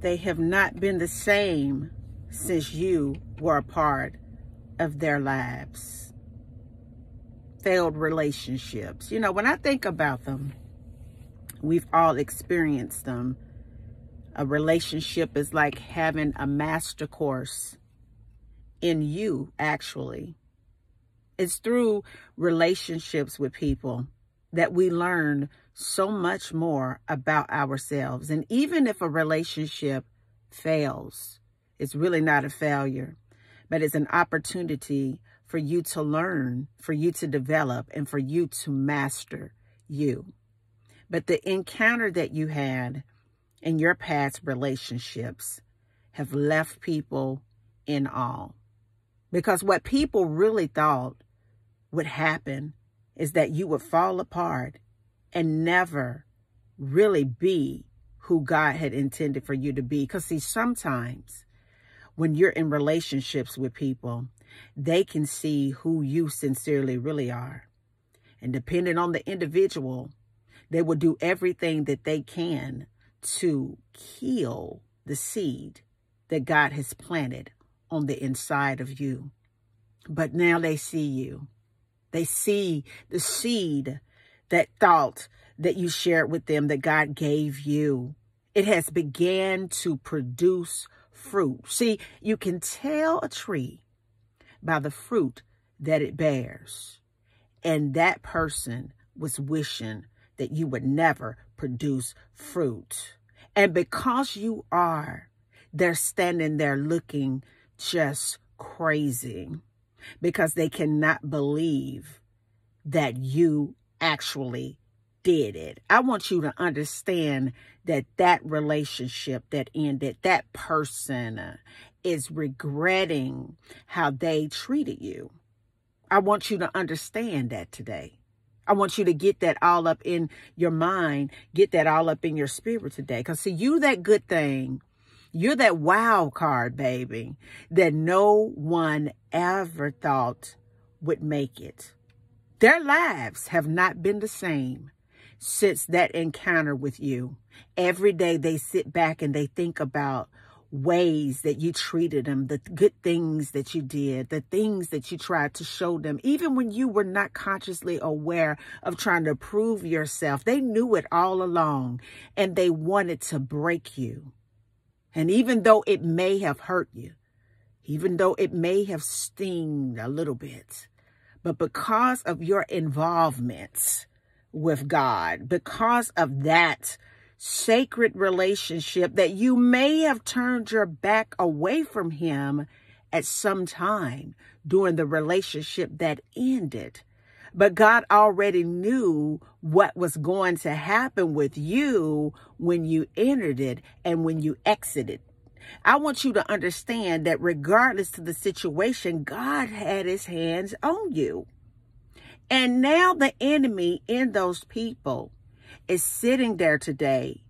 They have not been the same since you were a part of their lives. Failed relationships. You know, when I think about them, we've all experienced them. A relationship is like having a master course in you, actually. It's through relationships with people that we learn so much more about ourselves. And even if a relationship fails, it's really not a failure, but it's an opportunity for you to learn, for you to develop, and for you to master you. But the encounter that you had in your past relationships have left people in awe. Because what people really thought would happen is that you would fall apart and never really be who God had intended for you to be. Because see, sometimes when you're in relationships with people, they can see who you sincerely really are. And depending on the individual, they will do everything that they can to kill the seed that God has planted on the inside of you. But now they see you. They see the seed, that thought that you shared with them that God gave you. It has began to produce fruit. See, you can tell a tree by the fruit that it bears. And that person was wishing that you would never produce fruit. And because you are, they're standing there looking just crazy because they cannot believe that you actually did it. I want you to understand that that relationship that ended, that person is regretting how they treated you. I want you to understand that today. I want you to get that all up in your mind, get that all up in your spirit today. Because see, you that good thing, you're that wild card, baby, that no one ever thought would make it. Their lives have not been the same since that encounter with you. Every day they sit back and they think about ways that you treated them, the good things that you did, the things that you tried to show them, even when you were not consciously aware of trying to prove yourself. They knew it all along and they wanted to break you. And even though it may have hurt you, even though it may have stung a little bit, but because of your involvement with God, because of that sacred relationship that you may have turned your back away from him at some time during the relationship that ended. But God already knew what was going to happen with you when you entered it and when you exited. I want you to understand that regardless of the situation, God had his hands on you. And now the enemy in those people is sitting there today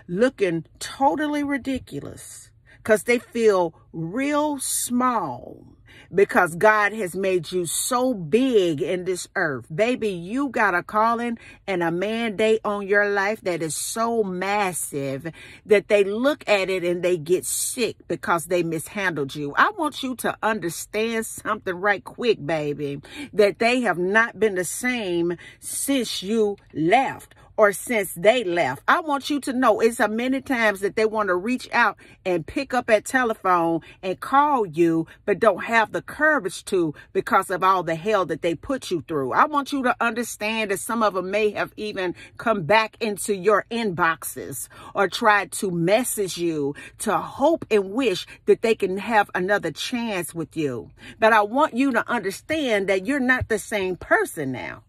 looking totally ridiculous because they feel real small because God has made you so big in this earth. Baby, you got a calling and a mandate on your life that is so massive that they look at it and they get sick because they mishandled you. I want you to understand something right quick, baby, that they have not been the same since you left or since they left. I want you to know it's a many times that they want to reach out and pick up that telephone and call you, but don't have the courage to because of all the hell that they put you through. I want you to understand that some of them may have even come back into your inboxes or tried to message you to hope and wish that they can have another chance with you. But I want you to understand that you're not the same person now.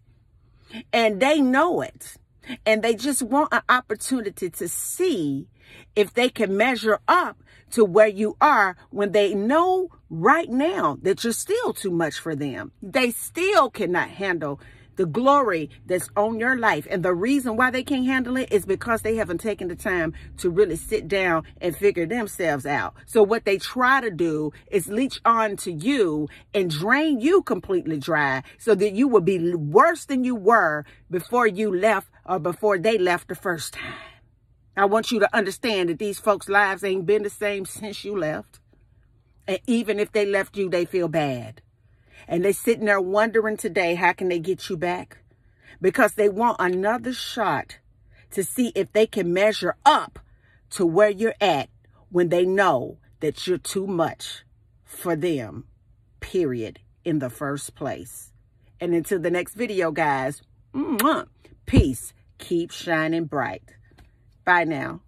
And they know it. And they just want an opportunity to see if they can measure up to where you are when they know right now that you're still too much for them. They still cannot handle the glory that's on your life. And the reason why they can't handle it is because they haven't taken the time to really sit down and figure themselves out. So what they try to do is leech on to you and drain you completely dry so that you will be worse than you were before you left or before they left the first time. I want you to understand that these folks' lives ain't been the same since you left. And even if they left you, they feel bad. And they sitting there wondering today, how can they get you back? Because they want another shot to see if they can measure up to where you're at when they know that you're too much for them, period, in the first place. And until the next video, guys, peace. Keep shining bright. Bye now.